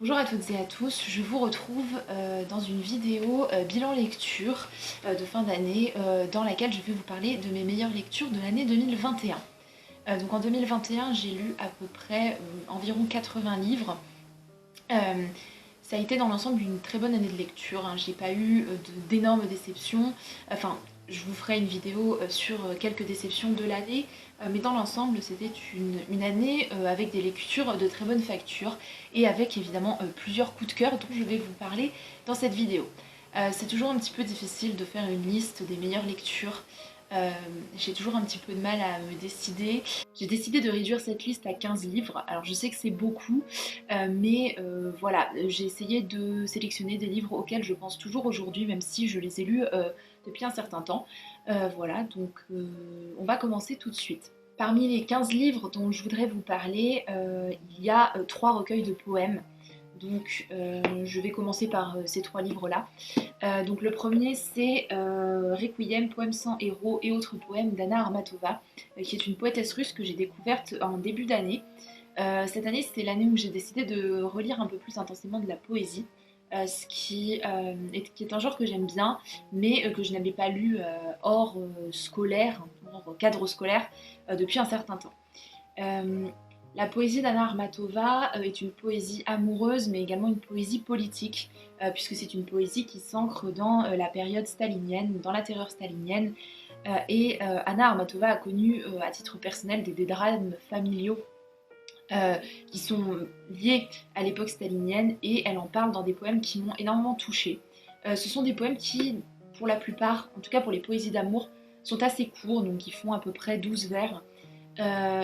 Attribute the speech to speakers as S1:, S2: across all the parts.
S1: Bonjour à toutes et à tous, je vous retrouve dans une vidéo bilan lecture de fin d'année dans laquelle je vais vous parler de mes meilleures lectures de l'année 2021. Donc en 2021, j'ai lu à peu près environ 80 livres. Euh, Ça a été dans l'ensemble une très bonne année de lecture, hein. J'ai pas eu d'énormes déceptions. Enfin, je vous ferai une vidéo sur quelques déceptions de l'année, mais dans l'ensemble, c'était une année avec des lectures de très bonne facture et avec évidemment plusieurs coups de cœur dont je vais vous parler dans cette vidéo. C'est toujours un petit peu difficile de faire une liste des meilleures lectures. Euh, j'ai toujours un petit peu de mal à me décider. J'ai décidé de réduire cette liste à 15 livres. Alors je sais que c'est beaucoup, mais voilà, j'ai essayé de sélectionner des livres auxquels je pense toujours aujourd'hui, même si je les ai lus depuis un certain temps. Voilà, donc on va commencer tout de suite. Parmi les 15 livres dont je voudrais vous parler, il y a 3 recueils de poèmes. Donc je vais commencer par ces 3 livres-là. Donc le premier c'est Requiem, poème sans héros et autres poèmes d'Anna Armatova, qui est une poétesse russe que j'ai découverte en début d'année. Cette année, c'était l'année où j'ai décidé de relire un peu plus intensément de la poésie, qui est un genre que j'aime bien, mais que je n'avais pas lu hors scolaire, hors cadre scolaire, depuis un certain temps. Euh, la poésie d'Anna Armatova est une poésie amoureuse, mais également une poésie politique, puisque c'est une poésie qui s'ancre dans la période stalinienne, dans la terreur stalinienne. Anna Armatova a connu, à titre personnel, des drames familiaux euh, qui sont liés à l'époque stalinienne, et elle en parle dans des poèmes qui m'ont énormément touchée. Ce sont des poèmes qui, pour la plupart, en tout cas pour les poésies d'amour, sont assez courts, donc ils font à peu près 12 vers.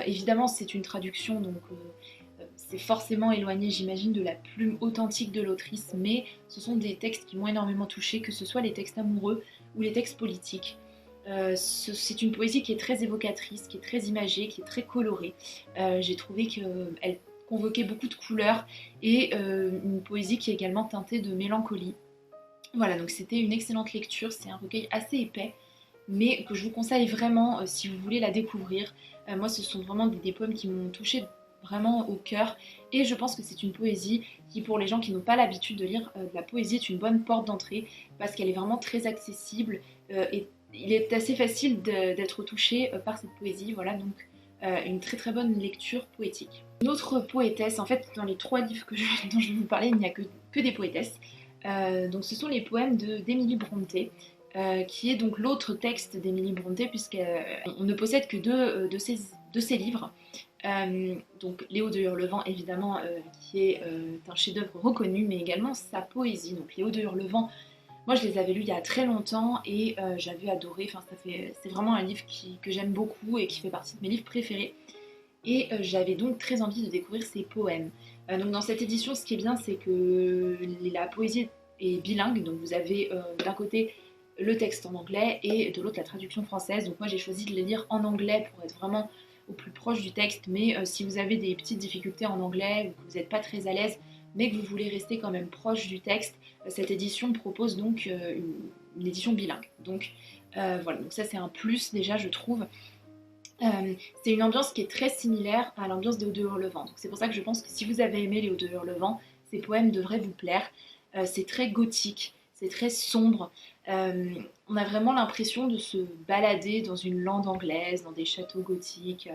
S1: Évidemment, c'est une traduction, donc c'est forcément éloigné, j'imagine, de la plume authentique de l'autrice, mais ce sont des textes qui m'ont énormément touchée, que ce soit les textes amoureux ou les textes politiques. C'est une poésie qui est très évocatrice, qui est très imagée, qui est très colorée. J'ai trouvé qu'elle convoquait beaucoup de couleurs et une poésie qui est également teintée de mélancolie. Voilà, donc c'était une excellente lecture, c'est un recueil assez épais, mais que je vous conseille vraiment si vous voulez la découvrir. Moi, ce sont vraiment des poèmes qui m'ont touché vraiment au cœur, et je pense que c'est une poésie qui, pour les gens qui n'ont pas l'habitude de lire de la poésie, est une bonne porte d'entrée, parce qu'elle est vraiment très accessible, et il est assez facile d'être touché par cette poésie. Voilà, donc une très très bonne lecture poétique. Une autre poétesse, en fait, dans les 3 livres dont je vais vous parler, il n'y a que des poétesses. Donc ce sont les poèmes d'Émilie Brontë, qui est donc l'autre texte d'Émilie Brontë, puisqu'on ne possède que de ses livres. Donc Léo de Hurlevent, évidemment, qui est un chef-d'œuvre reconnu, mais également sa poésie. Donc Léo de Hurlevent, moi je les avais lus il y a très longtemps et j'avais adoré. Enfin, c'est vraiment un livre que j'aime beaucoup et qui fait partie de mes livres préférés. Et j'avais donc très envie de découvrir ses poèmes. Donc dans cette édition, ce qui est bien, c'est que la poésie est bilingue. Donc vous avez d'un côté le texte en anglais et de l'autre la traduction française. Donc moi j'ai choisi de les lire en anglais pour être vraiment au plus proche du texte. Mais si vous avez des petites difficultés en anglais ou que vous n'êtes pas très à l'aise, mais que vous voulez rester quand même proche du texte, cette édition propose donc une édition bilingue. Donc voilà, donc ça c'est un plus déjà, je trouve. C'est une ambiance qui est très similaire à l'ambiance des Hauts de Hurlevent. Donc c'est pour ça que je pense que si vous avez aimé les Hauts de Hurlevent, ces poèmes devraient vous plaire. C'est très gothique, c'est très sombre. Euh, on a vraiment l'impression de se balader dans une lande anglaise, dans des châteaux gothiques.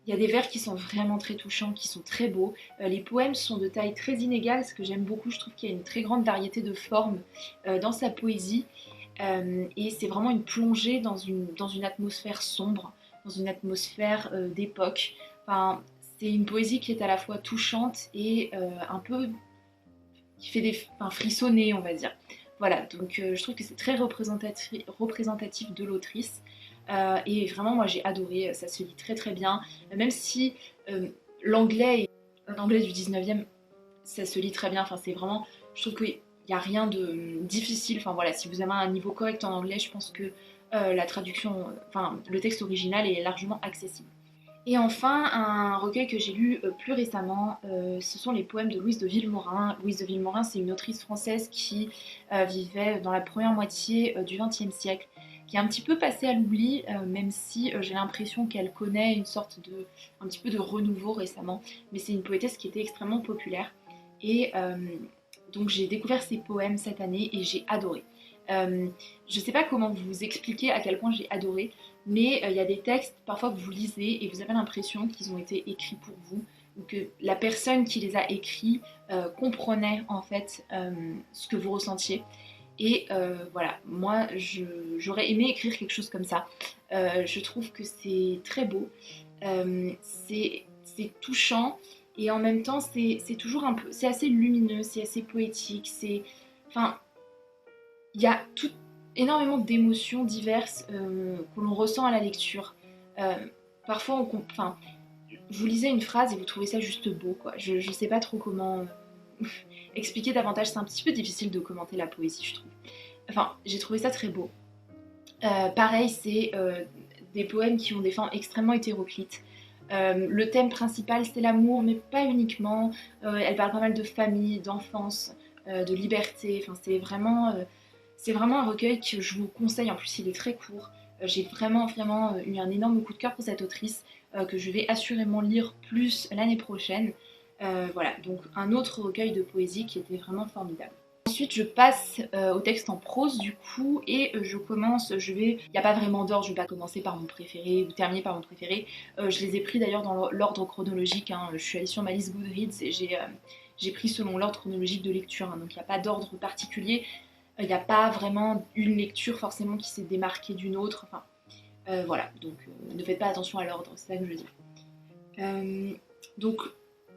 S1: Il y a des vers qui sont vraiment très touchants, qui sont très beaux. Les poèmes sont de taille très inégale, ce que j'aime beaucoup. Je trouve qu'il y a une très grande variété de formes dans sa poésie. Et c'est vraiment une plongée dans une atmosphère sombre, dans une atmosphère d'époque. Enfin, c'est une poésie qui est à la fois touchante et un peu qui fait enfin, frissonner, on va dire. Voilà, donc je trouve que c'est très représentatif de l'autrice. Et vraiment, moi j'ai adoré, ça se lit très très bien, même si l'anglais, un anglais du 19e, ça se lit très bien. Enfin, c'est vraiment, je trouve qu'il n'y a rien de difficile. Enfin voilà, si vous avez un niveau correct en anglais, je pense que la traduction, enfin le texte original est largement accessible. Et enfin, un recueil que j'ai lu plus récemment, ce sont les poèmes de Louise de Villemorin. Louise de Villemorin, c'est une autrice française qui vivait dans la première moitié du XXe siècle, qui est un petit peu passée à l'oubli, même si j'ai l'impression qu'elle connaît un petit peu de renouveau récemment. Mais c'est une poétesse qui était extrêmement populaire. Et donc j'ai découvert ses poèmes cette année et j'ai adoré. Je sais pas comment vous expliquer à quel point j'ai adoré, mais il y a des textes parfois que vous lisez et vous avez l'impression qu'ils ont été écrits pour vous, ou que la personne qui les a écrits comprenait en fait ce que vous ressentiez. Et voilà, moi j'aurais aimé écrire quelque chose comme ça. Je trouve que c'est très beau, c'est touchant et en même temps c'est toujours un peu, c'est assez lumineux, c'est assez poétique, enfin, il y a énormément d'émotions diverses que l'on ressent à la lecture. Euh, Parfois, enfin, vous lisez une phrase et vous trouvez ça juste beau, quoi. Je sais pas trop comment expliquer davantage. C'est un petit peu difficile de commenter la poésie, je trouve. Enfin, j'ai trouvé ça très beau. Pareil, c'est des poèmes qui ont des fins extrêmement hétéroclites. Le thème principal, c'est l'amour, mais pas uniquement. Elle parle pas mal de famille, d'enfance, de liberté. Enfin, c'est vraiment un recueil que je vous conseille. En plus, il est très court. J'ai vraiment eu un énorme coup de cœur pour cette autrice que je vais assurément lire plus l'année prochaine. Voilà, donc un autre recueil de poésie qui était vraiment formidable. Ensuite, je passe au texte en prose du coup et je commence, il n'y a pas vraiment d'ordre, je vais pas commencer par mon préféré ou terminer par mon préféré. Je les ai pris d'ailleurs dans l'ordre chronologique, hein. Je suis allée sur ma liste Goodreads et j'ai pris selon l'ordre chronologique de lecture, hein. Donc il n'y a pas d'ordre particulier, il n'y a pas vraiment une lecture forcément qui s'est démarquée d'une autre, enfin voilà, donc ne faites pas attention à l'ordre, c'est ça que je veux dire. Donc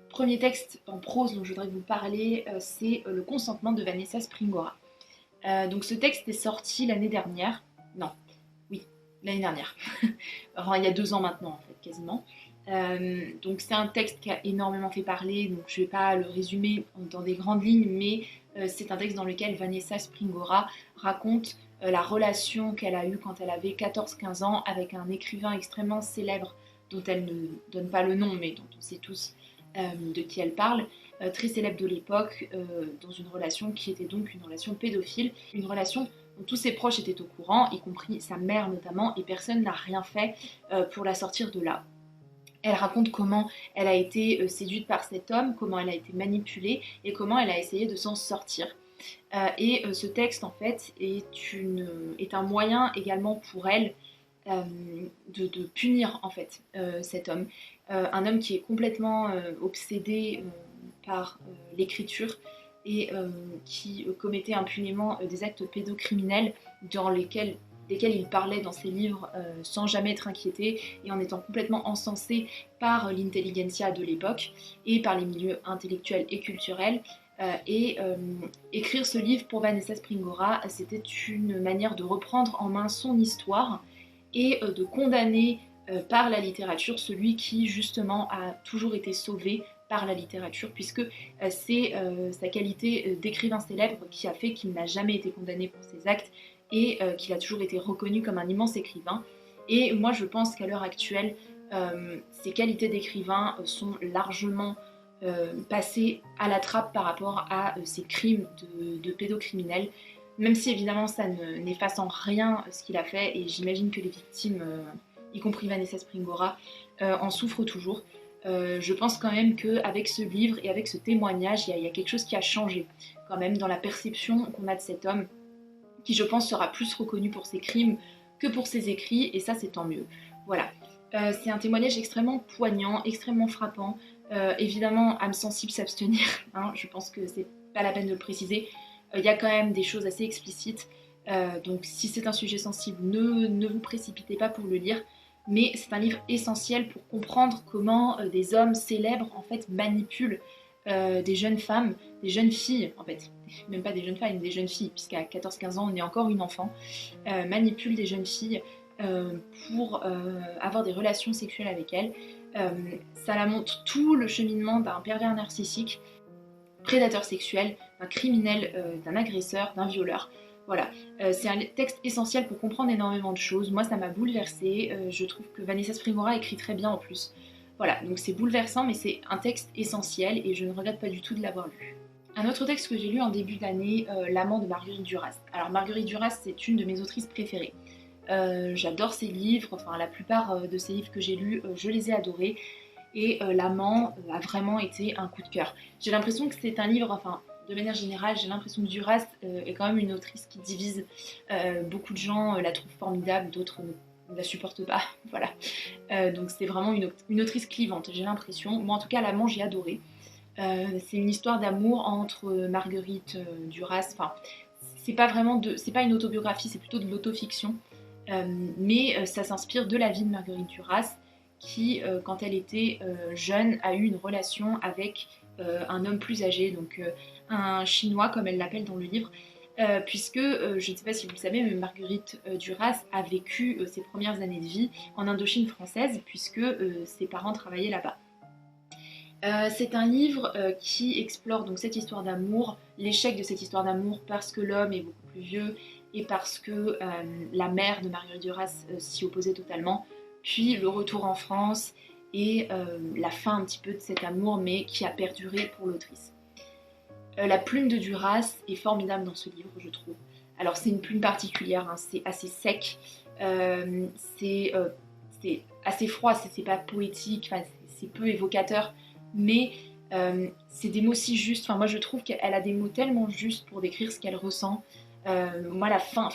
S1: premier texte en prose dont je voudrais vous parler, c'est Le consentement de Vanessa Springora. Donc ce texte est sorti l'année dernière. Non, oui, l'année dernière. Enfin, il y a 2 ans maintenant, en fait, quasiment. Donc c'est un texte qui a énormément fait parler, donc je ne vais pas le résumer dans des grandes lignes, mais c'est un texte dans lequel Vanessa Springora raconte la relation qu'elle a eue quand elle avait 14-15 ans avec un écrivain extrêmement célèbre dont elle ne donne pas le nom, mais dont on sait tous de qui elle parle, très célèbre de l'époque, dans une relation qui était donc une relation pédophile, une relation dont tous ses proches étaient au courant, y compris sa mère notamment, et personne n'a rien fait pour la sortir de là. Elle raconte comment elle a été séduite par cet homme, comment elle a été manipulée et comment elle a essayé de s'en sortir. Et ce texte, en fait, est un moyen également pour elle de punir, en fait, cet homme. Un homme qui est complètement obsédé par l'écriture et qui commettait impunément des actes pédocriminels desquels il parlait dans ses livres sans jamais être inquiété et en étant complètement encensé par l'intelligentsia de l'époque et par les milieux intellectuels et culturels. Écrire ce livre pour Vanessa Springora, c'était une manière de reprendre en main son histoire et de condamner par la littérature celui qui justement a toujours été sauvé par la littérature, puisque c'est sa qualité d'écrivain célèbre qui a fait qu'il n'a jamais été condamné pour ses actes et qu'il a toujours été reconnu comme un immense écrivain. Et moi je pense qu'à l'heure actuelle, ses qualités d'écrivain sont largement passées à la trappe par rapport à ses crimes de pédocriminel, même si évidemment ça n'efface en rien ce qu'il a fait, et j'imagine que les victimes, y compris Vanessa Springora, en souffrent toujours. Je pense quand même qu'avec ce livre et avec ce témoignage, il y a quelque chose qui a changé quand même dans la perception qu'on a de cet homme, qui je pense sera plus reconnu pour ses crimes que pour ses écrits, et ça c'est tant mieux. Voilà. C'est un témoignage extrêmement poignant, extrêmement frappant. Évidemment, âme sensible s'abstenir, hein, je pense que c'est pas la peine de le préciser. Il y a quand même des choses assez explicites, donc si c'est un sujet sensible, ne vous précipitez pas pour le lire. Mais c'est un livre essentiel pour comprendre comment des hommes célèbres en fait manipulent des jeunes femmes, des jeunes filles, en fait, même pas des jeunes femmes, des jeunes filles, puisqu'à 14-15 ans on est encore une enfant, manipulent des jeunes filles pour avoir des relations sexuelles avec elles. Ça la montre tout le cheminement d'un pervers narcissique, prédateur sexuel, d'un criminel, d'un agresseur, d'un violeur. Voilà, c'est un texte essentiel pour comprendre énormément de choses. Moi, ça m'a bouleversée. Je trouve que Vanessa Springora écrit très bien en plus. Voilà, donc c'est bouleversant, mais c'est un texte essentiel et je ne regrette pas du tout de l'avoir lu. Un autre texte que j'ai lu en début d'année, L'amant de Marguerite Duras. Alors Marguerite Duras, c'est une de mes autrices préférées. J'adore ses livres, enfin la plupart de ses livres que j'ai lus, je les ai adorés. et l'amant a vraiment été un coup de cœur. J'ai l'impression que c'est un livre, enfin de manière générale, j'ai l'impression que Duras est quand même une autrice qui divise. Beaucoup de gens la trouvent formidable, d'autres ne la supportent pas. Voilà. Donc c'est vraiment une autrice clivante, j'ai l'impression. Moi en tout cas, l'amant, j'ai adoré. C'est une histoire d'amour entre Marguerite Duras. Enfin, c'est pas une autobiographie, c'est plutôt de l'autofiction. Mais ça s'inspire de la vie de Marguerite Duras, qui, quand elle était jeune, a eu une relation avec un homme plus âgé, donc un chinois comme elle l'appelle dans le livre. Puisque, je ne sais pas si vous le savez, mais Marguerite Duras a vécu ses premières années de vie en Indochine française, puisque ses parents travaillaient là-bas. C'est un livre qui explore donc cette histoire d'amour, l'échec de cette histoire d'amour parce que l'homme est beaucoup plus vieux et parce que la mère de Marguerite Duras s'y opposait totalement, puis le retour en France et la fin un petit peu de cet amour mais qui a perduré pour l'autrice. La plume de Duras est formidable dans ce livre, je trouve. Alors c'est une plume particulière, hein, c'est assez sec, c'est assez froid, c'est pas poétique, c'est peu évocateur, mais c'est des mots si justes. Enfin, moi je trouve qu'elle a des mots tellement justes pour décrire ce qu'elle ressent. Moi la fin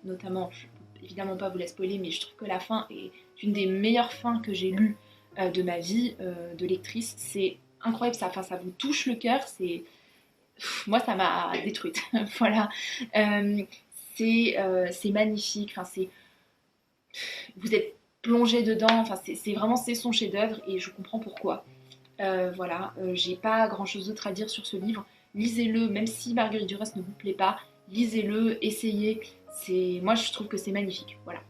S1: notamment, je peux évidemment pas vous la spoiler, mais je trouve que la fin est une des meilleures fins que j'ai lues de ma vie de lectrice. C'est incroyable, ça vous touche le cœur, moi ça m'a détruite. Voilà. C'est magnifique, vous êtes plongé dedans, c'est vraiment c'est son chef-d'œuvre et je comprends pourquoi. Voilà, j'ai pas grand chose d'autre à dire sur ce livre. Lisez-le, même si Marguerite Duras ne vous plaît pas, lisez-le, essayez. Moi je trouve que c'est magnifique. Voilà.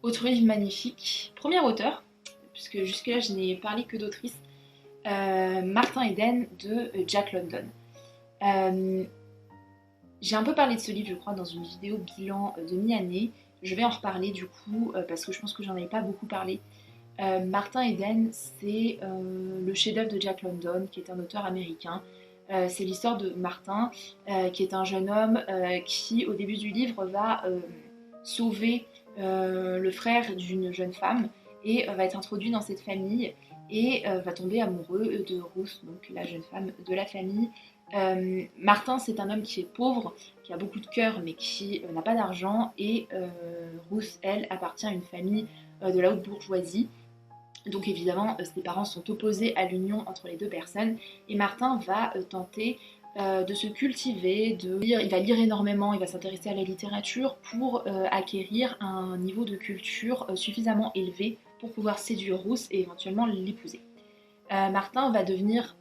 S1: Autre livre magnifique, premier auteur, puisque jusque-là je n'ai parlé que d'autrices, Martin Eden de Jack London. J'ai un peu parlé de ce livre, je crois, dans une vidéo bilan de mi-année. Je vais en reparler du coup, parce que je pense que j'en avais pas beaucoup parlé. Martin Eden, c'est le chef-d'œuvre de Jack London, qui est un auteur américain. C'est l'histoire de Martin, qui est un jeune homme qui, au début du livre, va sauver le frère d'une jeune femme et va être introduit dans cette famille et va tomber amoureux de Ruth, donc la jeune femme de la famille. Martin, c'est un homme qui est pauvre, qui a beaucoup de cœur, mais qui n'a pas d'argent, et Ruth, elle, appartient à une famille de la haute bourgeoisie. Donc évidemment, ses parents sont opposés à l'union entre les deux personnes, et Martin va tenter de se cultiver, il va lire énormément, il va s'intéresser à la littérature pour acquérir un niveau de culture suffisamment élevé pour pouvoir séduire Ruth et éventuellement l'épouser. Martin va devenir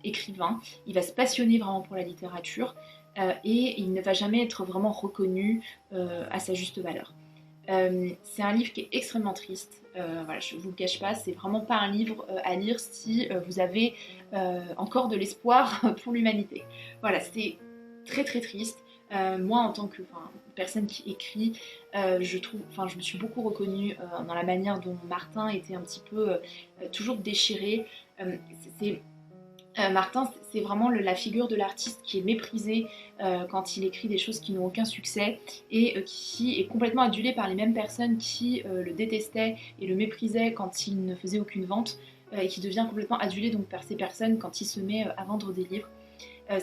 S1: écrivain, il va se passionner vraiment pour la littérature et il ne va jamais être vraiment reconnu à sa juste valeur. C'est un livre qui est extrêmement triste, voilà, je ne vous le cache pas, c'est vraiment pas un livre à lire si vous avez encore de l'espoir pour l'humanité. Voilà, c'est très très triste. Moi, en tant que personne qui écrit, je me suis beaucoup reconnue dans la manière dont Martin était un petit peu toujours déchiré. Martin, c'est vraiment la figure de l'artiste qui est méprisé quand il écrit des choses qui n'ont aucun succès et qui est complètement adulé par les mêmes personnes qui le détestaient et le méprisaient quand il ne faisait aucune vente et qui devient complètement adulé donc par ces personnes quand il se met à vendre des livres.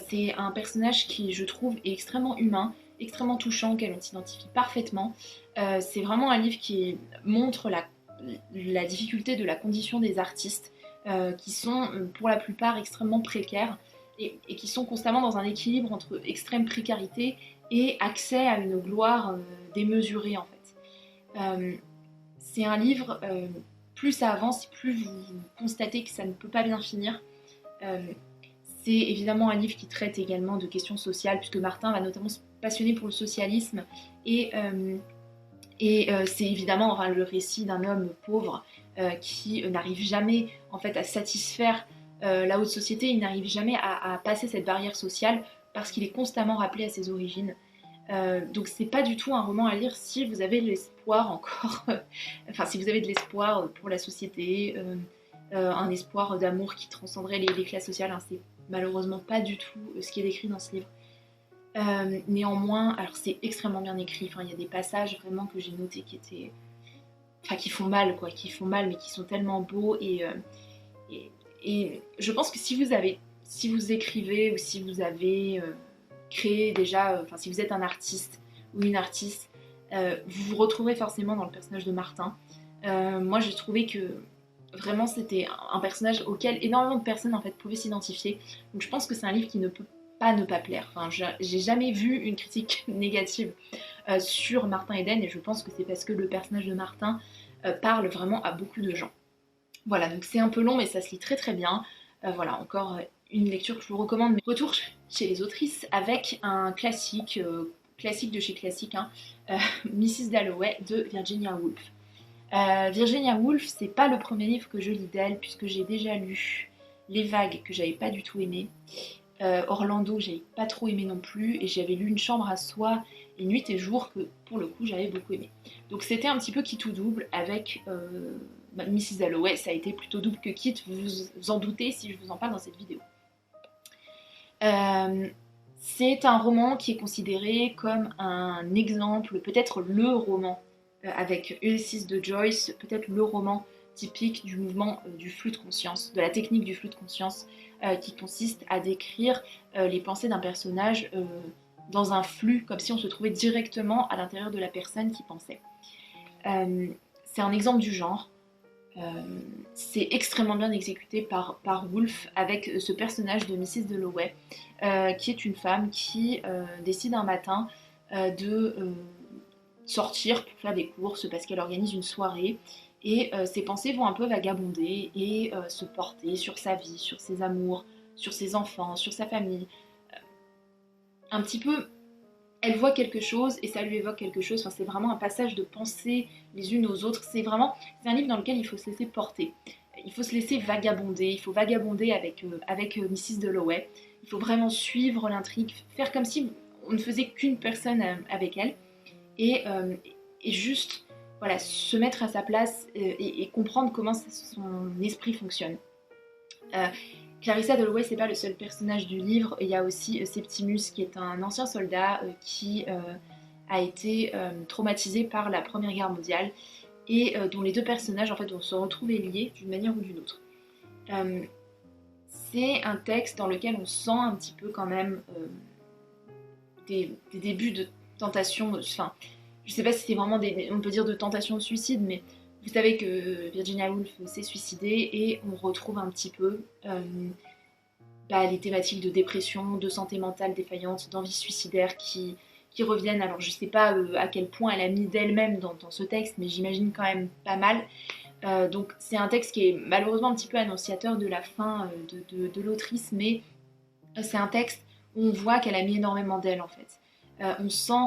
S1: C'est un personnage qui, je trouve, est extrêmement humain, extrêmement touchant, auquel on s'identifie parfaitement. C'est vraiment un livre qui montre la difficulté de la condition des artistes, qui sont pour la plupart extrêmement précaires et qui sont constamment dans un équilibre entre extrême précarité et accès à une gloire démesurée en fait. C'est un livre, plus ça avance, plus vous constatez que ça ne peut pas bien finir. C'est évidemment un livre qui traite également de questions sociales, puisque Martin va notamment se passionner pour le socialisme et c'est évidemment le récit d'un homme pauvre qui n'arrive jamais en fait à satisfaire la haute société, il n'arrive jamais à passer cette barrière sociale parce qu'il est constamment rappelé à ses origines. Donc c'est pas du tout un roman à lire si vous avez de l'espoir encore, si vous avez de l'espoir pour la société, un espoir d'amour qui transcenderait les classes sociales, hein, c'est malheureusement pas du tout ce qui est décrit dans ce livre. Néanmoins, alors c'est extrêmement bien écrit, il y a des passages vraiment que j'ai notés qui font mal, mais qui sont tellement beaux Et je pense que si vous écrivez ou si vous avez créé déjà, enfin si vous êtes un artiste ou une artiste, vous vous retrouverez forcément dans le personnage de Martin. Moi j'ai trouvé que vraiment c'était un personnage auquel énormément de personnes en fait pouvaient s'identifier. Donc je pense que c'est un livre qui ne peut pas ne pas plaire. Enfin, j'ai jamais vu une critique négative sur Martin Eden et je pense que c'est parce que le personnage de Martin parle vraiment à beaucoup de gens. Voilà, donc c'est un peu long mais ça se lit très très bien. Voilà, encore une lecture que je vous recommande. Mais retour chez les autrices avec un classique, classique de chez classique, hein, Mrs. Dalloway de Virginia Woolf. Virginia Woolf, c'est pas le premier livre que je lis d'elle, puisque j'ai déjà lu Les Vagues, que j'avais pas du tout aimé, Orlando, j'avais pas trop aimé non plus, et j'avais lu Une chambre à soi et Nuit et jour, que pour le coup j'avais beaucoup aimé. Donc c'était un petit peu qui tout double avec Mrs. Dalloway, ça a été plutôt double que quitte, vous vous en doutez si je vous en parle dans cette vidéo. C'est un roman qui est considéré comme un exemple, peut-être le roman avec Ulysses de Joyce, peut-être le roman typique du mouvement du flux de conscience, de la technique du flux de conscience, qui consiste à décrire les pensées d'un personnage dans un flux, comme si on se trouvait directement à l'intérieur de la personne qui pensait. C'est un exemple du genre. C'est extrêmement bien exécuté par Woolf avec ce personnage de Mrs. Dalloway, qui est une femme qui décide un matin de sortir pour faire des courses parce qu'elle organise une soirée et ses pensées vont un peu vagabonder et se porter sur sa vie, sur ses amours, sur ses enfants, sur sa famille. Un petit peu, elle voit quelque chose et ça lui évoque quelque chose. Enfin, c'est vraiment un passage de pensées les unes aux autres. C'est un livre dans lequel il faut se laisser porter. Il faut se laisser vagabonder. Il faut vagabonder avec Mrs. Dalloway. Il faut vraiment suivre l'intrigue, faire comme si on ne faisait qu'une personne avec elle et juste voilà, se mettre à sa place et comprendre comment son esprit fonctionne. Clarissa Dalloway, c'est pas le seul personnage du livre. Il y a aussi Septimus, qui est un ancien soldat qui a été traumatisé par la Première Guerre mondiale et dont les deux personnages en fait vont se retrouver liés d'une manière ou d'une autre. C'est un texte dans lequel on sent un petit peu quand même des débuts de tentation. Enfin, je sais pas si c'est vraiment on peut dire de tentation de suicide, mais vous savez que Virginia Woolf s'est suicidée et on retrouve un petit peu les thématiques de dépression, de santé mentale défaillante, d'envie suicidaire qui reviennent. Alors je sais pas à quel point elle a mis d'elle-même dans ce texte, mais j'imagine quand même pas mal. Donc c'est un texte qui est malheureusement un petit peu annonciateur de la fin de l'autrice, mais c'est un texte où on voit qu'elle a mis énormément d'elle en fait. On sent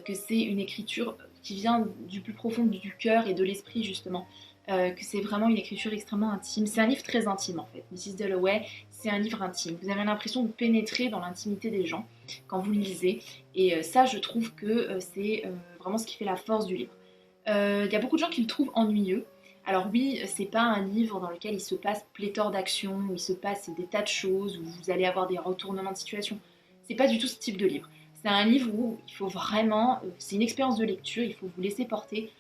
S1: que c'est une écriture qui vient du plus profond du cœur et de l'esprit justement, que c'est vraiment une écriture extrêmement intime. C'est un livre très intime en fait. Mrs. Dalloway, c'est un livre intime. Vous avez l'impression de pénétrer dans l'intimité des gens quand vous le lisez, et ça je trouve que c'est vraiment ce qui fait la force du livre. Il y a beaucoup de gens qui le trouvent ennuyeux. Alors oui, c'est pas un livre dans lequel il se passe pléthore d'actions, où il se passe des tas de choses, où vous allez avoir des retournements de situation. C'est pas du tout ce type de livre. C'est un livre où il faut vraiment, c'est une expérience de lecture, il faut vous laisser porter.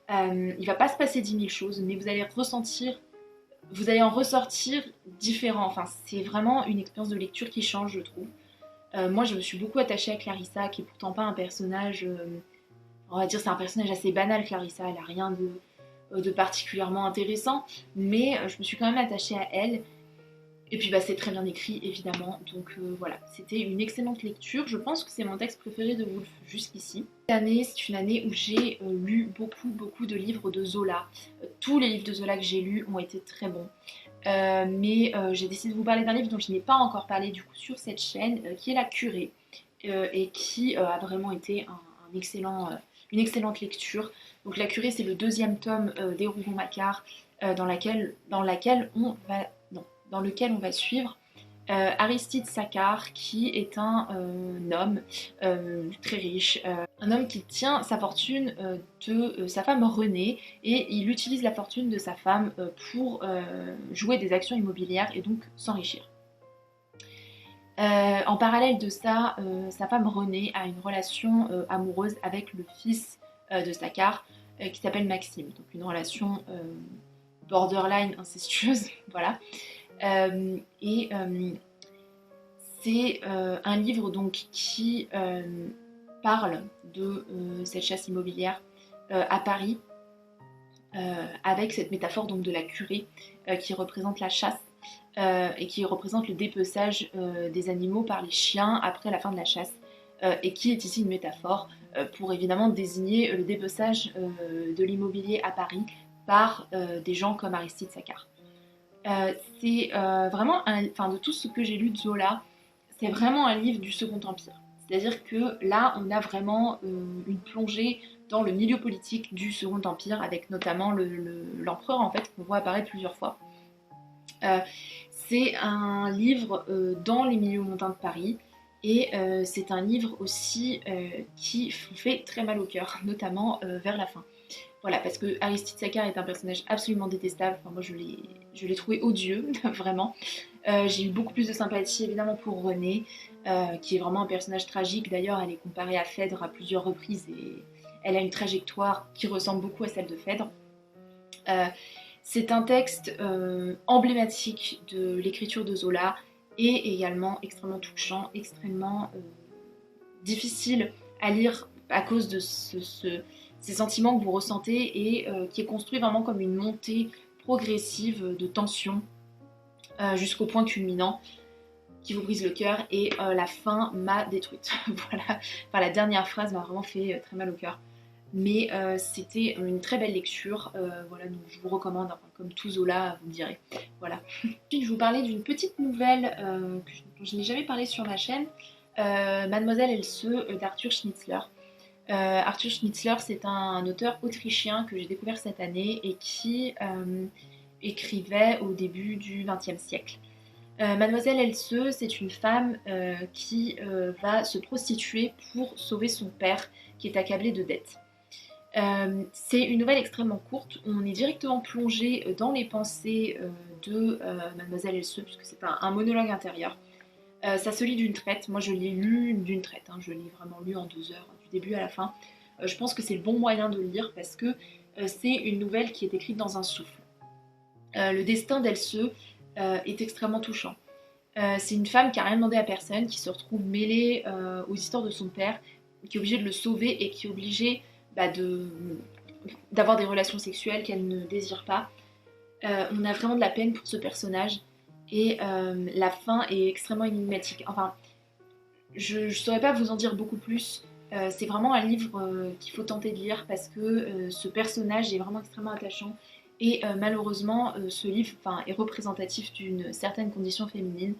S1: Il va pas se passer 10 000 choses, mais vous allez en ressortir différent. Enfin, c'est vraiment une expérience de lecture qui change, je trouve. Moi, je me suis beaucoup attachée à Clarissa, qui est pourtant pas un personnage, on va dire c'est un personnage assez banal, Clarissa, elle a rien de particulièrement intéressant, mais je me suis quand même attachée à elle. Et puis c'est très bien écrit évidemment, donc voilà, c'était une excellente lecture. Je pense que c'est mon texte préféré de Woolf jusqu'ici. Cette année, c'est une année où j'ai lu beaucoup de livres de Zola. Tous les livres de Zola que j'ai lus ont été très bons. Mais j'ai décidé de vous parler d'un livre dont je n'ai pas encore parlé du coup sur cette chaîne, qui est La Curée, et qui a vraiment été une excellente lecture. Donc La Curée, c'est le deuxième tome des Rougon-Macquart, dans lequel on va suivre Aristide Saccard, qui est un homme très riche, un homme qui tient sa fortune de sa femme Renée, et il utilise la fortune de sa femme pour jouer des actions immobilières et donc s'enrichir. En parallèle de ça, sa femme Renée a une relation amoureuse avec le fils de Saccard, qui s'appelle Maxime, donc une relation borderline incestueuse, voilà. Et c'est un livre donc qui parle de cette chasse immobilière à Paris, avec cette métaphore donc de la curée qui représente la chasse et qui représente le dépeçage des animaux par les chiens après la fin de la chasse, et qui est ici une métaphore pour évidemment désigner le dépeçage de l'immobilier à Paris par des gens comme Aristide Saccar. C'est vraiment, de tout ce que j'ai lu de Zola, c'est vraiment un livre du Second Empire. C'est-à-dire que là, on a vraiment une plongée dans le milieu politique du Second Empire, avec notamment l'empereur, en fait, qu'on voit apparaître plusieurs fois. C'est un livre dans les milieux montains de Paris, et c'est un livre aussi qui fait très mal au cœur, notamment vers la fin. Voilà, parce que Aristide Saccar est un personnage absolument détestable. Enfin, moi, je l'ai trouvé odieux, vraiment. J'ai eu beaucoup plus de sympathie, évidemment, pour Renée, qui est vraiment un personnage tragique. D'ailleurs, elle est comparée à Phèdre à plusieurs reprises, et elle a une trajectoire qui ressemble beaucoup à celle de Phèdre. C'est un texte emblématique de l'écriture de Zola, et également extrêmement touchant, extrêmement difficile à lire à cause de ces sentiments que vous ressentez, et qui est construit vraiment comme une montée progressive de tension jusqu'au point culminant qui vous brise le cœur, et la fin m'a détruite. Voilà, enfin, la dernière phrase m'a vraiment fait très mal au cœur. Mais c'était une très belle lecture, voilà, donc je vous recommande, enfin, comme tout Zola, vous me direz. Voilà. Ensuite, je vous parlais d'une petite nouvelle dont je n'ai jamais parlé sur ma chaîne, Mademoiselle Elseu d'Arthur Schnitzler. Arthur Schnitzler, c'est un auteur autrichien que j'ai découvert cette année et qui écrivait au début du XXe siècle. Mademoiselle Elseu, c'est une femme qui va se prostituer pour sauver son père qui est accablé de dettes. C'est une nouvelle extrêmement courte. On est directement plongé dans les pensées de Mademoiselle Elseu, puisque c'est un monologue intérieur. Ça se lit d'une traite. Moi, je l'ai lu d'une traite. Je l'ai vraiment lu en 2 heures, du début à la fin. Je pense que c'est le bon moyen de lire parce que c'est une nouvelle qui est écrite dans un souffle. Le destin d'Elseu est extrêmement touchant. C'est une femme qui n'a rien demandé à personne, qui se retrouve mêlée aux histoires de son père, qui est obligée de le sauver et qui est obligée d'avoir des relations sexuelles qu'elle ne désire pas. On a vraiment de la peine pour ce personnage, et la fin est extrêmement énigmatique. Enfin, je ne saurais pas vous en dire beaucoup plus. C'est vraiment un livre qu'il faut tenter de lire parce que ce personnage est vraiment extrêmement attachant. Et malheureusement, ce livre est représentatif d'une certaine condition féminine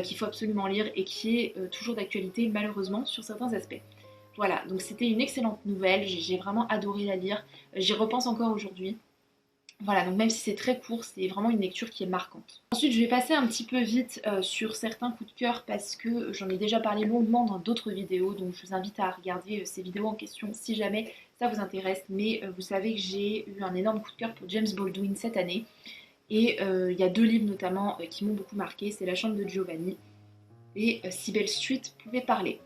S1: qu'il faut absolument lire et qui est toujours d'actualité, malheureusement, sur certains aspects. Voilà, donc c'était une excellente nouvelle, j'ai vraiment adoré la lire, j'y repense encore aujourd'hui. Voilà, donc même si c'est très court, c'est vraiment une lecture qui est marquante. Ensuite, je vais passer un petit peu vite sur certains coups de cœur parce que j'en ai déjà parlé longuement dans d'autres vidéos, donc je vous invite à regarder ces vidéos en question si jamais ça vous intéresse. Mais vous savez que j'ai eu un énorme coup de cœur pour James Baldwin cette année, et il y a 2 livres notamment qui m'ont beaucoup marqué, c'est La chambre de Giovanni et Si Belle Street pouvait parler.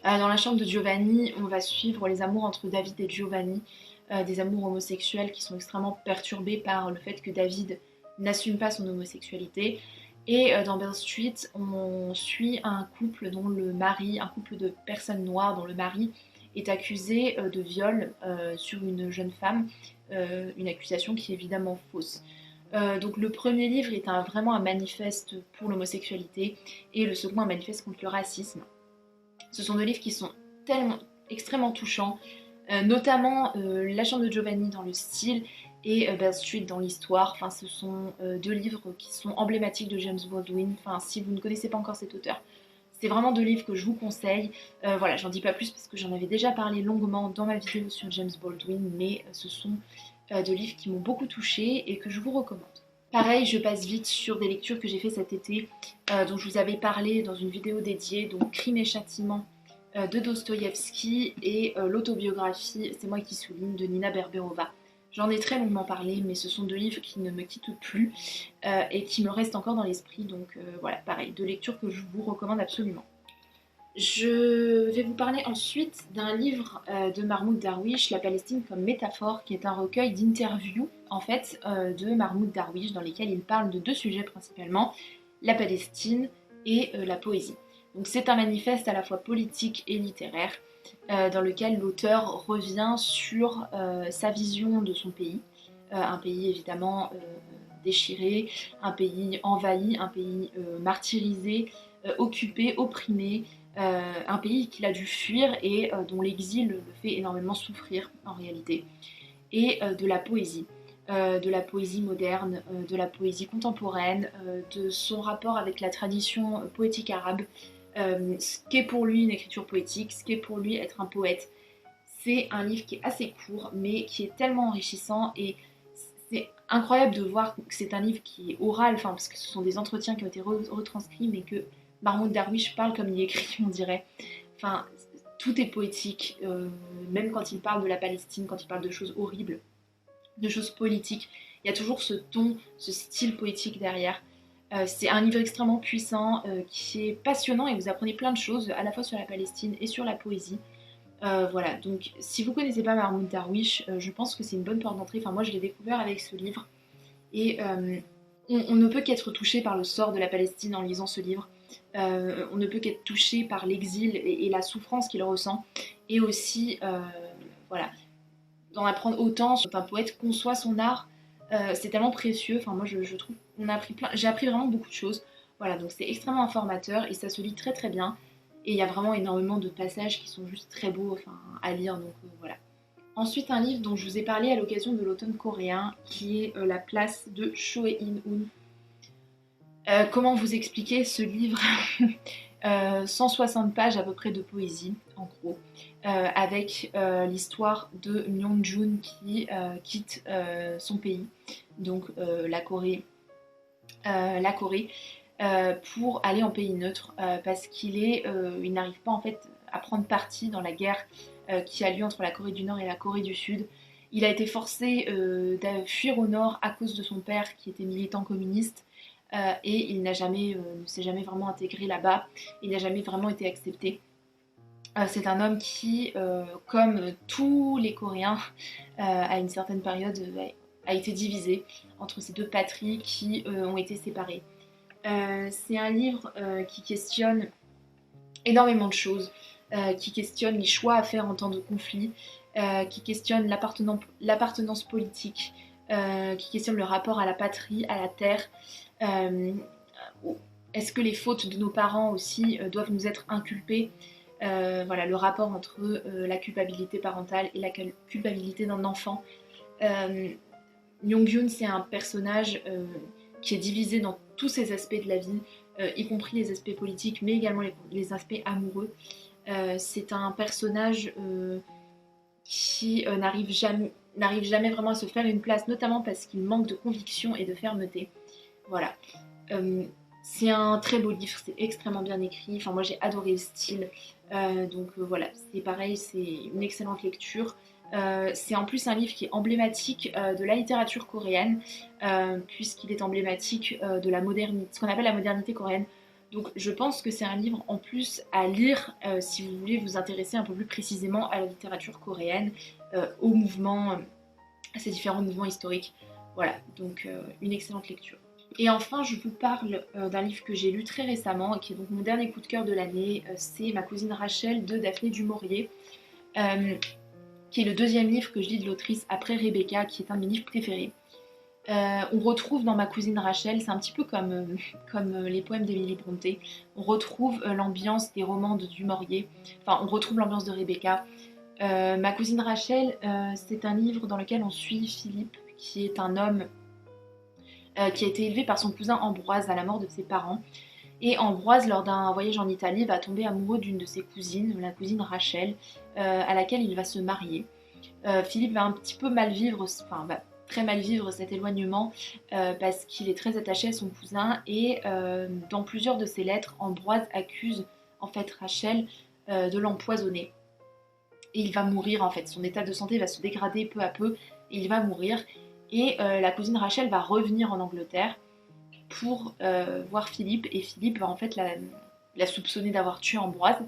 S1: Dans La chambre de Giovanni, on va suivre les amours entre David et Giovanni, des amours homosexuels qui sont extrêmement perturbés par le fait que David n'assume pas son homosexualité. Et dans Belle Street, on suit un couple dont le mari, un couple de personnes noires dont le mari est accusé de viol sur une jeune femme, une accusation qui est évidemment fausse. Donc le premier livre est vraiment un manifeste pour l'homosexualité, et le second un manifeste contre le racisme. Ce sont 2 livres qui sont tellement extrêmement touchants, notamment La chambre de Giovanni dans le style et Belle Street dans l'histoire. Enfin, ce sont 2 livres qui sont emblématiques de James Baldwin. Enfin, si vous ne connaissez pas encore cet auteur, c'est vraiment 2 livres que je vous conseille. Voilà, j'en dis pas plus parce que j'en avais déjà parlé longuement dans ma vidéo sur James Baldwin, mais ce sont 2 livres qui m'ont beaucoup touchée et que je vous recommande. Pareil, je passe vite sur des lectures que j'ai fait cet été, dont je vous avais parlé dans une vidéo dédiée, donc Crime et Châtiment de Dostoïevski et l'autobiographie C'est moi qui souligne de Nina Berberova. J'en ai très longuement parlé, mais ce sont 2 livres qui ne me quittent plus et qui me restent encore dans l'esprit, donc voilà, pareil, 2 lectures que je vous recommande absolument. Je vais vous parler ensuite d'un livre de Mahmoud Darwish, La Palestine comme métaphore, qui est un recueil d'interviews en fait de Mahmoud Darwish dans lesquels il parle de deux sujets principalement, la Palestine et la poésie. Donc c'est un manifeste à la fois politique et littéraire dans lequel l'auteur revient sur sa vision de son pays, un pays évidemment déchiré, un pays envahi, un pays martyrisé, occupé, opprimé, un pays qu'il a dû fuir et dont l'exil le fait énormément souffrir en réalité, et de la poésie moderne, de la poésie contemporaine, de son rapport avec la tradition poétique arabe, ce qu'est pour lui une écriture poétique, ce qu'est pour lui être un poète. C'est un livre qui est assez court, mais qui est tellement enrichissant et c'est incroyable de voir que c'est un livre qui est oral, enfin parce que ce sont des entretiens qui ont été retranscrits, mais que Mahmoud Darwish parle comme il écrit, on dirait. Enfin, tout est poétique, même quand il parle de la Palestine, quand il parle de choses horribles, de choses politiques. Il y a toujours ce ton, ce style poétique derrière. C'est un livre extrêmement puissant, qui est passionnant et vous apprenez plein de choses, à la fois sur la Palestine et sur la poésie. Voilà, donc si vous connaissez pas Mahmoud Darwish, je pense que c'est une bonne porte d'entrée. Enfin, moi, je l'ai découvert avec ce livre. Et on ne peut qu'être touché par le sort de la Palestine en lisant ce livre. On ne peut qu'être touché par l'exil et la souffrance qu'il ressent. Et aussi, voilà, d'en apprendre autant sur un poète conçoit son art. C'est tellement précieux. Enfin, moi, je trouve qu'on a appris j'ai appris vraiment beaucoup de choses. Voilà, donc c'est extrêmement informateur et ça se lit très très bien. Et il y a vraiment énormément de passages qui sont juste très beaux enfin, à lire. Donc voilà. Ensuite, un livre dont je vous ai parlé à l'occasion de l'automne coréen, qui est La place de Cho In-hoon. Comment vous expliquer ce livre 160 pages à peu près de poésie, en gros, avec l'histoire de Myung-jun qui quitte son pays, donc la Corée pour aller en pays neutre, parce il n'arrive pas en fait à prendre parti dans la guerre qui a lieu entre la Corée du Nord et la Corée du Sud. Il a été forcé de fuir au nord à cause de son père qui était militant communiste et il ne s'est jamais vraiment intégré là-bas, il n'a jamais vraiment été accepté. C'est un homme qui, comme tous les Coréens, à une certaine période, a été divisé entre ces deux patries qui ont été séparées. C'est un livre qui questionne énormément de choses, qui questionne les choix à faire en temps de conflit, qui questionne l'appartenance politique, qui questionne le rapport à la patrie, à la terre. Euh, Est-ce que les fautes de nos parents aussi doivent nous être inculpées? Voilà, le rapport entre la culpabilité parentale et la culpabilité d'un enfant. Myung-gyun, c'est un personnage qui est divisé dans tous ses aspects de la vie, y compris les aspects politiques, mais également les aspects amoureux. C'est un personnage qui n'arrive jamais vraiment à se faire une place, notamment parce qu'il manque de conviction et de fermeté. Voilà. C'est un très beau livre, c'est extrêmement bien écrit. Enfin, moi j'ai adoré le style. Donc voilà, c'est pareil, c'est une excellente lecture. C'est en plus un livre qui est emblématique de la littérature coréenne, puisqu'il est emblématique de la modernité, ce qu'on appelle la modernité coréenne. Donc je pense que c'est un livre en plus à lire si vous voulez vous intéresser un peu plus précisément à la littérature coréenne, aux mouvements, à ces différents mouvements historiques. Voilà, donc une excellente lecture. Et enfin, je vous parle d'un livre que j'ai lu très récemment, et qui est donc mon dernier coup de cœur de l'année. C'est Ma cousine Rachel de Daphné du Maurier, qui est le deuxième livre que je lis de l'autrice après Rebecca, qui est un de mes livres préférés. On retrouve dans Ma cousine Rachel, c'est un petit peu comme les poèmes d'Emily Brontë, on retrouve l'ambiance des romans de du Maurier, enfin on retrouve l'ambiance de Rebecca. Ma cousine Rachel, c'est un livre dans lequel on suit Philippe, qui est un homme qui a été élevé par son cousin Ambroise à la mort de ses parents. Et Ambroise, lors d'un voyage en Italie, va tomber amoureux d'une de ses cousines, la cousine Rachel, à laquelle il va se marier. Philippe va un petit peu mal vivre, enfin va très mal vivre cet éloignement parce qu'il est très attaché à son cousin et dans plusieurs de ses lettres, Ambroise accuse en fait Rachel de l'empoisonner. Et il va mourir en fait, son état de santé va se dégrader peu à peu et il va mourir. Et la cousine Rachel va revenir en Angleterre pour voir Philippe et Philippe va en fait il a soupçonné d'avoir tué Ambroise,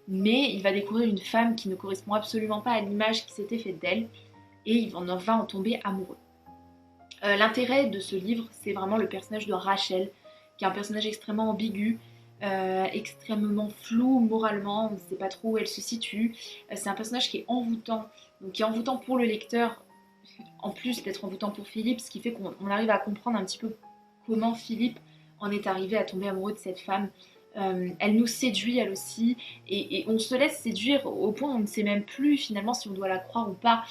S1: mais il va découvrir une femme qui ne correspond absolument pas à l'image qui s'était faite d'elle, et il va en tomber amoureux. L'intérêt de ce livre, c'est vraiment le personnage de Rachel, qui est un personnage extrêmement ambigu, extrêmement flou moralement, on ne sait pas trop où elle se situe. C'est un personnage qui est envoûtant, donc qui est envoûtant pour le lecteur, en plus d'être envoûtant pour Philippe, ce qui fait qu'on arrive à comprendre un petit peu comment Philippe en est arrivé à tomber amoureux de cette femme. Elle nous séduit elle aussi, et on se laisse séduire au point où on ne sait même plus finalement si on doit la croire ou pas.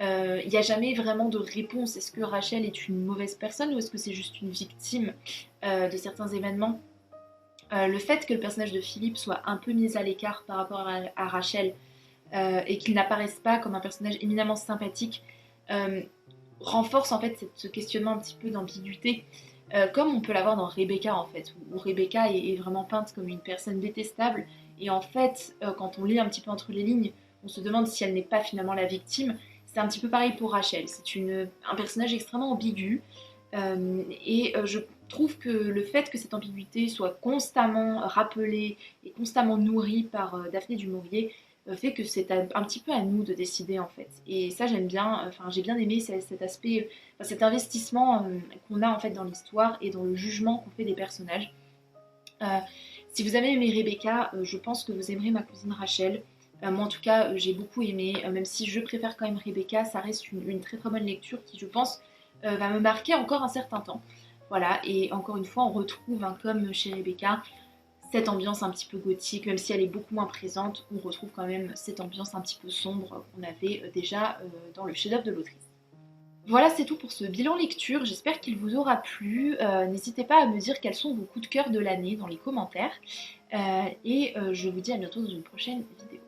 S1: Il n'y a jamais vraiment de réponse. Est-ce que Rachel est une mauvaise personne ou est-ce que c'est juste une victime de certains événements? Le fait que le personnage de Philippe soit un peu mis à l'écart par rapport à Rachel, et qu'il n'apparaisse pas comme un personnage éminemment sympathique, renforce en fait ce questionnement un petit peu d'ambiguïté, comme on peut l'avoir dans Rebecca en fait, où Rebecca est vraiment peinte comme une personne détestable, et en fait quand on lit un petit peu entre les lignes, on se demande si elle n'est pas finalement la victime. C'est un petit peu pareil pour Rachel, c'est un personnage extrêmement ambigu, je trouve que le fait que cette ambiguïté soit constamment rappelée et constamment nourrie par Daphné du Maurier fait que c'est un petit peu à nous de décider en fait. Et ça j'aime bien, enfin j'ai bien aimé cet aspect, cet investissement qu'on a en fait dans l'histoire et dans le jugement qu'on fait des personnages. Si vous avez aimé Rebecca, je pense que vous aimerez Ma cousine Rachel. Moi en tout cas j'ai beaucoup aimé, même si je préfère quand même Rebecca, ça reste une très très bonne lecture qui je pense va me marquer encore un certain temps. Voilà, et encore une fois on retrouve, comme chez Rebecca, cette ambiance un petit peu gothique, même si elle est beaucoup moins présente, on retrouve quand même cette ambiance un petit peu sombre qu'on avait déjà dans le chef-d'œuvre de l'autrice. Voilà, c'est tout pour ce bilan lecture, j'espère qu'il vous aura plu. N'hésitez pas à me dire quels sont vos coups de cœur de l'année dans les commentaires. Je vous dis à bientôt dans une prochaine vidéo.